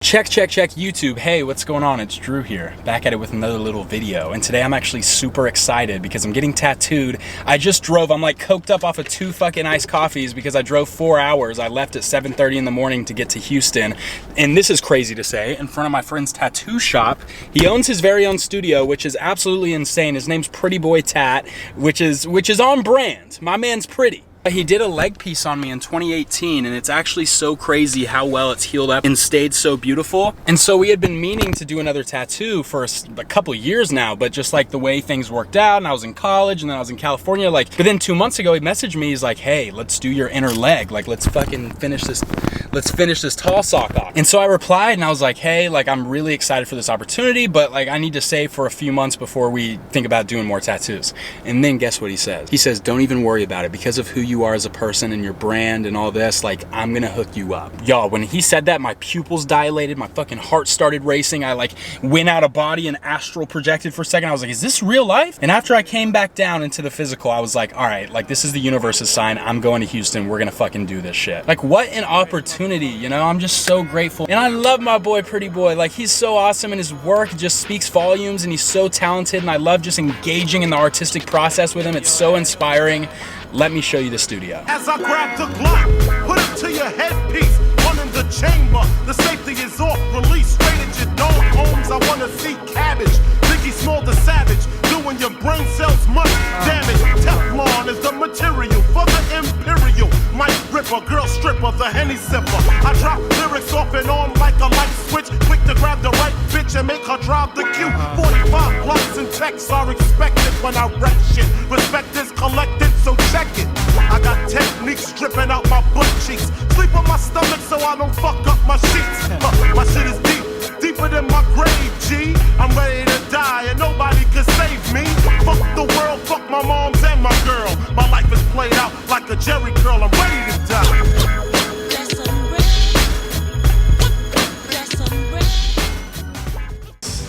Check YouTube. Hey, what's going on? It's Drew here, back at it with another little video. And today I'm actually super excited because I'm getting tattooed. I just drove, I'm like coked up off of 2 fucking iced coffees because I drove 4 hours. I left at 7:30 in the morning to get to Houston. And this is crazy to say, in front of my friend's tattoo shop. He owns his very own studio, which is absolutely insane. His name's Pretty Boy Tat, which is on brand. My man's pretty. He did a leg piece on me in 2018, and it's actually so crazy how well it's healed up and stayed so beautiful. And so we had been meaning to do another tattoo for a couple years now, but just like the way things worked out, and I was in college and then I was in California, but then 2 months ago he messaged me. He's like, hey, let's do your inner leg, like let's fucking finish this tall sock off. And so I replied and I was like, hey, like I'm really excited for this opportunity, but like I need to save for a few months before we think about doing more tattoos. And then guess what he says? He says, don't even worry about it, because of who you are as a person and your brand and all this, like I'm gonna hook you up. Y'all, when he said that, my pupils dilated, my fucking heart started racing. I like went out of body and astral projected for a second. I was like, is this real life? And after I came back down into the physical, I was like, all right, like this is the universe's sign. I'm going to Houston. We're gonna fucking do this shit. Like what an opportunity, you know? I'm just so grateful. And I love my boy Pretty Boy. Like he's so awesome, and his work just speaks volumes, and he's so talented, and I love just engaging in the artistic process with him. It's so inspiring. Let me show you the studio. As I grab the Glock, put it to your headpiece, one in the chamber, the safety is off, release straight at your dome. Holmes, I wanna see cabbage, Biggie Small the Savage, doing your brain cells much damage. Teflon is the material for the Imperial. Mike Ripper, girl stripper, the Henny sipper. I drop lyrics off and on like a light switch, quick to grab the right bitch and make her drive the queue. 45 blocks and texts are expected when I wreck shit. Respect is collected, so check it. I got techniques dripping out my butt cheeks. Sleep on my stomach so I don't fuck up my sheets. My shit is deep, deeper than my grave, G. I'm ready to die and nobody can save me. Fuck the world, fuck my moms and my girl. My life is played out like a Jerry curl. I'm ready to die.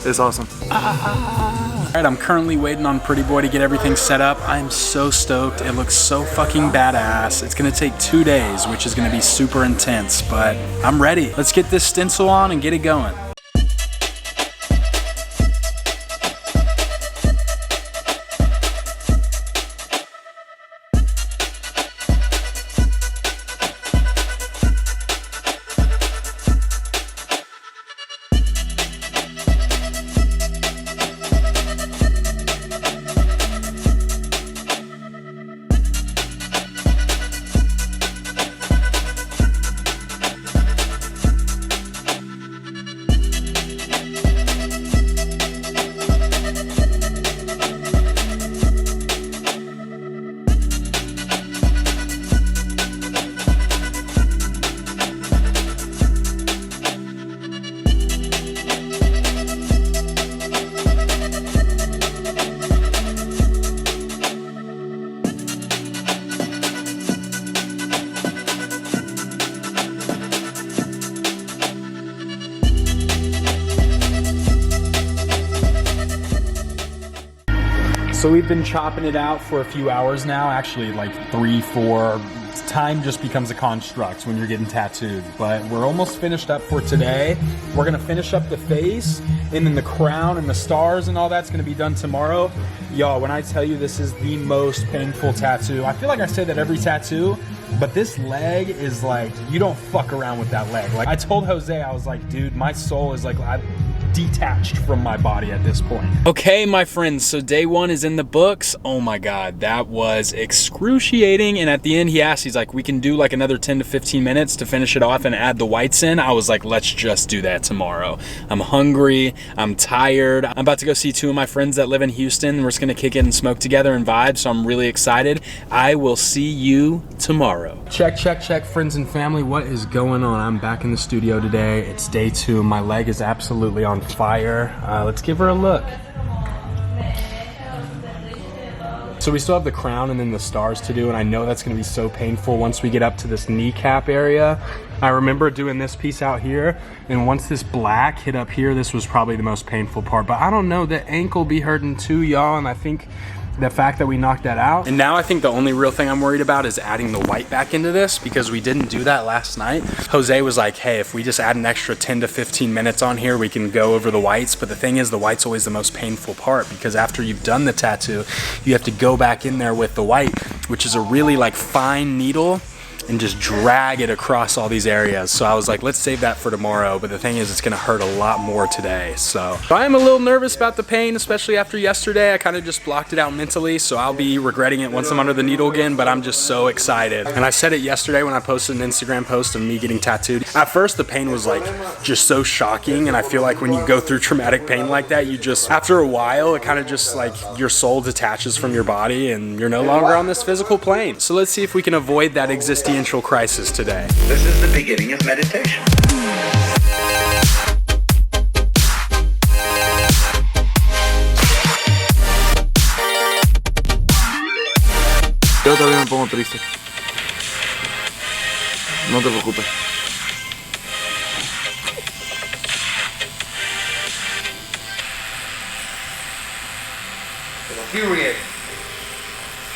It's awesome. Alright, I'm currently waiting on Pretty Boy to get everything set up. I'm so stoked. It looks so fucking badass. It's gonna take 2 days, which is gonna be super intense, but I'm ready. Let's get this stencil on and get it going. So we've been chopping it out for a few hours now, actually like 3, 4. Time just becomes a construct when you're getting tattooed, but we're almost finished up for today. We're gonna finish up the face, and then the crown and the stars and all that's gonna be done tomorrow. Y'all, when I tell you this is the most painful tattoo, I feel like I say that every tattoo, but this leg is like, you don't fuck around with that leg. Like I told Jose, I was like, dude, my soul is like, I'm detached from my body at this point. Okay, my friends, so day 1 is in the books. Oh my God, that was excruciating. And at the end, he asked, he's like, we can do like another 10 to 15 minutes to finish it off and add the whites in. I was like, let's just do that tomorrow. I'm hungry, I'm tired. I'm about to go see 2 of my friends that live in Houston. We're just gonna kick it and smoke together and vibe, so I'm really excited. I will see you tomorrow. Check, friends and family, what is going on? I'm back in the studio today. It's day 2. My leg is absolutely on fire. Let's give her a look. So we still have the crown and then the stars to do, and I know that's gonna be so painful once we get up to this kneecap area. I remember doing this piece out here, and once this black hit up here, this was probably the most painful part. But I don't know, the ankle be hurting too, y'all, and I think the fact that we knocked that out. And now I think the only real thing I'm worried about is adding the white back into this, because we didn't do that last night. Jose was like, hey, if we just add an extra 10 to 15 minutes on here, we can go over the whites. But the thing is, the white's always the most painful part, because after you've done the tattoo, you have to go back in there with the white, which is a really like fine needle, and just drag it across all these areas. So I was like, let's save that for tomorrow. But the thing is, it's gonna hurt a lot more today. So I am a little nervous about the pain, especially after yesterday. I kind of just blocked it out mentally. So I'll be regretting it once I'm under the needle again, but I'm just so excited. And I said it yesterday when I posted an Instagram post of me getting tattooed. At first, the pain was like just so shocking. And I feel like when you go through traumatic pain like that, you just, after a while, it kind of just like your soul detaches from your body and you're no longer on this physical plane. So let's see if we can avoid that existential crisis today. This is the beginning of meditation. Yo todavía me pongo triste. No te preocupes. Period.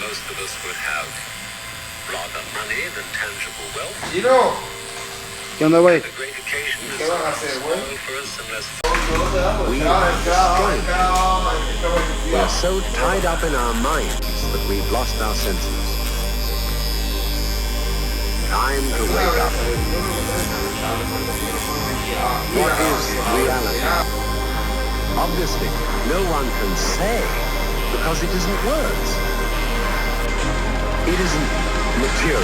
Most of us would have rather money than tangible wealth. Giro, ¿Qué onda, güey? The great occasion is ¿qué van a hacer, güey? for us unless We are so tied up in our minds that we've lost our senses. Time to wake up. What is reality? Obviously, no one can say because it isn't words. It isn't material,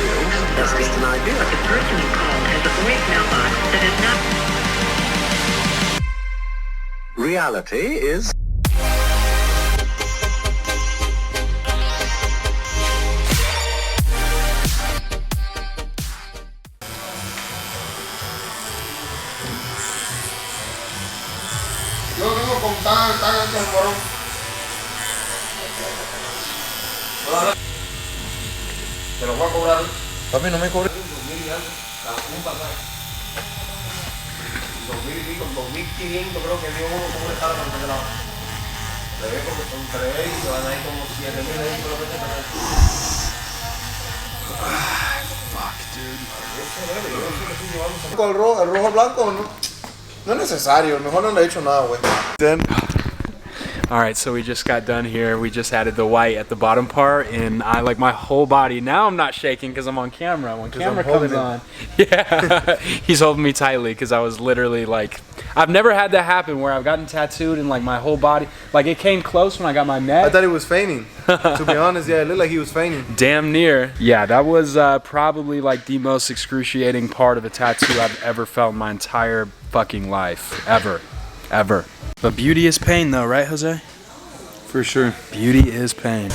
that's just an idea. The person you called has a voicemail box that is not... Reality is... Yo tengo con tan alto el morón. Te lo voy a cobrar. Papi, no me cobres. 2.000 y algo. Un pasaje. 2.000 y pico, 2.500 creo que dio uno como una escala para el lado. Le ve porque son 3 y se van a ir como 7.000 ahí por lo menos para eso. Fuck, dude. Con el rojo blanco no es necesario. Mejor no le he hecho nada, güey. All right, so we just got done here. We just added the white at the bottom part, and I like my whole body. Now I'm not shaking because I'm on camera. When camera comes on, yeah, he's holding me tightly because I was literally like, I've never had that happen where I've gotten tattooed and like my whole body, like it came close when I got my neck. I thought he was feigning. To be honest, yeah, it looked like he was feigning. Damn near. Yeah, that was probably like the most excruciating part of a tattoo I've ever felt in my entire fucking life. Ever. But beauty is pain though, right, Jose? For sure. Beauty is pain.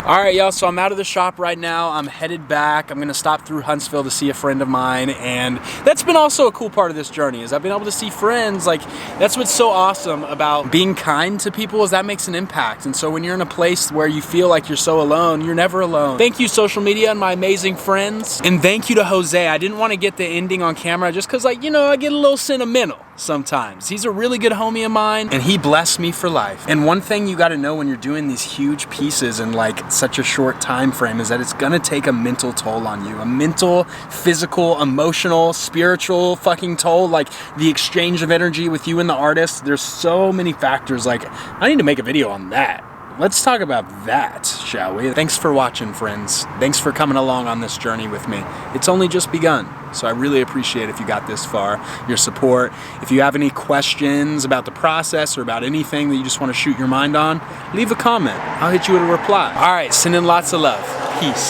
All right, y'all, so I'm out of the shop right now. I'm headed back. I'm gonna stop through Huntsville to see a friend of mine, and that's been also a cool part of this journey, is I've been able to see friends. Like, that's what's so awesome about being kind to people, is that makes an impact. And so when you're in a place where you feel like you're so alone, you're never alone. Thank you, social media, and my amazing friends. And thank you to Jose. I didn't want to get the ending on camera just because, like, you know, I get a little sentimental sometimes. He's a really good homie of mine, and he blessed me for life. And one thing you gotta know when you're doing these huge pieces in like such a short time frame is that it's gonna take a mental toll on you. A mental, physical, emotional, spiritual fucking toll. Like the exchange of energy with you and the artist. There's so many factors. Like, I need to make a video on that. Let's talk about that, shall we? Thanks for watching, friends. Thanks for coming along on this journey with me. It's only just begun, so I really appreciate if you got this far, your support. If you have any questions about the process or about anything that you just want to shoot your mind on, leave a comment. I'll hit you with a reply. All right, sending lots of love. Peace.